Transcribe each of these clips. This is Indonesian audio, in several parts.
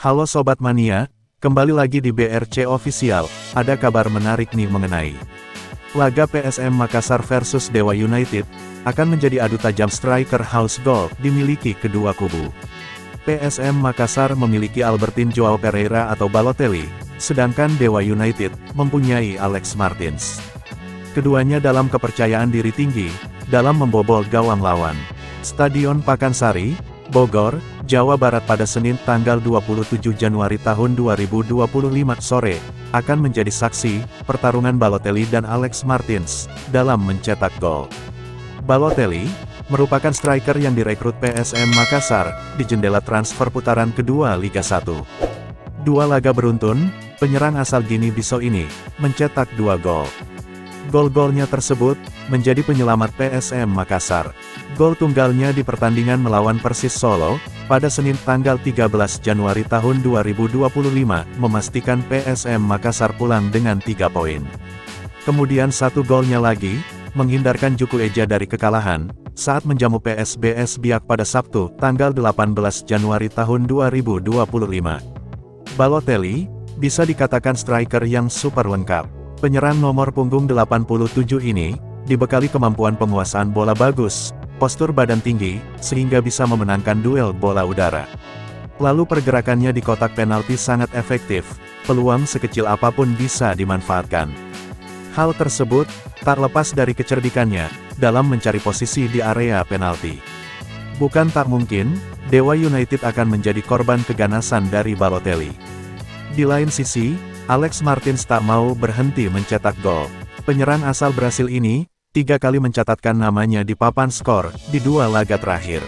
Halo Sobat Mania, kembali lagi di BRC Official, ada kabar menarik nih mengenai laga PSM Makassar versus Dewa United, akan menjadi adu tajam striker house goal dimiliki kedua kubu. PSM Makassar memiliki Albertin Joao Pereira atau Balotelli, sedangkan Dewa United mempunyai Alex Martins. Keduanya dalam kepercayaan diri tinggi, dalam membobol gawang lawan. Stadion Pakansari, Bogor, Jawa Barat pada Senin tanggal 27 Januari tahun 2025 sore, akan menjadi saksi, pertarungan Balotelli dan Alex Martins, dalam mencetak gol. Balotelli, merupakan striker yang direkrut PSM Makassar, di jendela transfer putaran kedua Liga 1. Dua laga beruntun, penyerang asal Guinea-Bissau ini, mencetak 2 gol. Gol-golnya tersebut, menjadi penyelamat PSM Makassar. Gol tunggalnya di pertandingan melawan Persis Solo, pada Senin tanggal 13 Januari tahun 2025, memastikan PSM Makassar pulang dengan 3 poin. Kemudian satu golnya lagi, menghindarkan Juku Eja dari kekalahan, saat menjamu PSBS Biak pada Sabtu, tanggal 18 Januari tahun 2025. Balotelli, bisa dikatakan striker yang super lengkap. Penyerang nomor punggung 87 ini, dibekali kemampuan penguasaan bola bagus, postur badan tinggi, sehingga bisa memenangkan duel bola udara. Lalu pergerakannya di kotak penalti sangat efektif, peluang sekecil apapun bisa dimanfaatkan. Hal tersebut, tak lepas dari kecerdikannya, dalam mencari posisi di area penalti. Bukan tak mungkin, Dewa United akan menjadi korban keganasan dari Balotelli. Di lain sisi, Alex Martins tak mau berhenti mencetak gol. Penyerang asal Brasil ini, 3 kali mencatatkan namanya di papan skor, di 2 laga terakhir.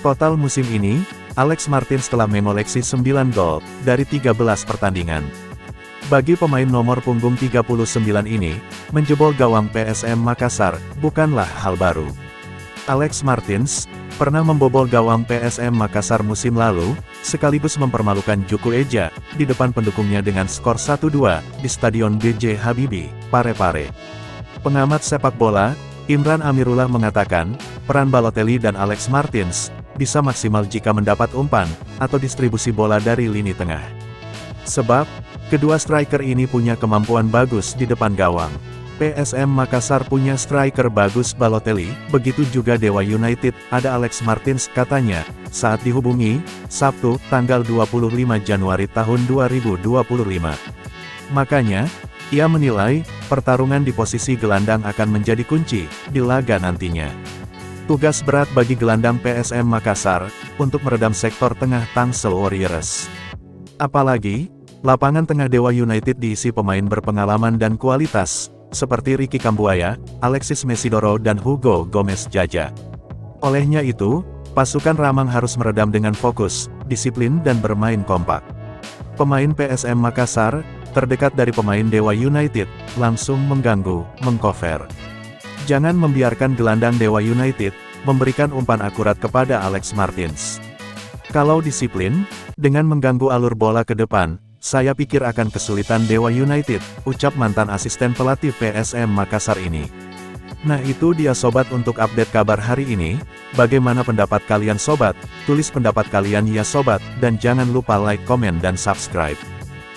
Total musim ini, Alex Martins telah mengoleksi 9 gol, dari 13 pertandingan. Bagi pemain nomor punggung 39 ini, menjebol gawang PSM Makassar, bukanlah hal baru. Alex Martins, pernah membobol gawang PSM Makassar musim lalu, sekaligus mempermalukan Juku Eja, di depan pendukungnya dengan skor 1-2, di Stadion B.J. Habibie, Parepare. Pengamat sepak bola, Imran Amirullah mengatakan, peran Balotelli dan Alex Martins, bisa maksimal jika mendapat umpan, atau distribusi bola dari lini tengah. Sebab, kedua striker ini punya kemampuan bagus di depan gawang. PSM Makassar punya striker bagus Balotelli, begitu juga Dewa United, ada Alex Martins, katanya, saat dihubungi, Sabtu, tanggal 25 Januari tahun 2025. Makanya, ia menilai, pertarungan di posisi gelandang akan menjadi kunci, di laga nantinya. Tugas berat bagi gelandang PSM Makassar, untuk meredam sektor tengah Tangsel Warriors. Apalagi, lapangan tengah Dewa United diisi pemain berpengalaman dan kualitas, seperti Ricky Kambuaya, Alexis Mesidoro dan Hugo Gomez Jaja. Olehnya itu, pasukan Ramang harus meredam dengan fokus, disiplin dan bermain kompak. Pemain PSM Makassar, terdekat dari pemain Dewa United, langsung mengganggu, mengcover. Jangan membiarkan gelandang Dewa United, memberikan umpan akurat kepada Alex Martins. Kalau disiplin, dengan mengganggu alur bola ke depan, saya pikir akan kesulitan Dewa United, ucap mantan asisten pelatih PSM Makassar ini. Nah itu dia sobat untuk update kabar hari ini, bagaimana pendapat kalian sobat? Tulis pendapat kalian ya sobat, dan jangan lupa like, komen dan subscribe.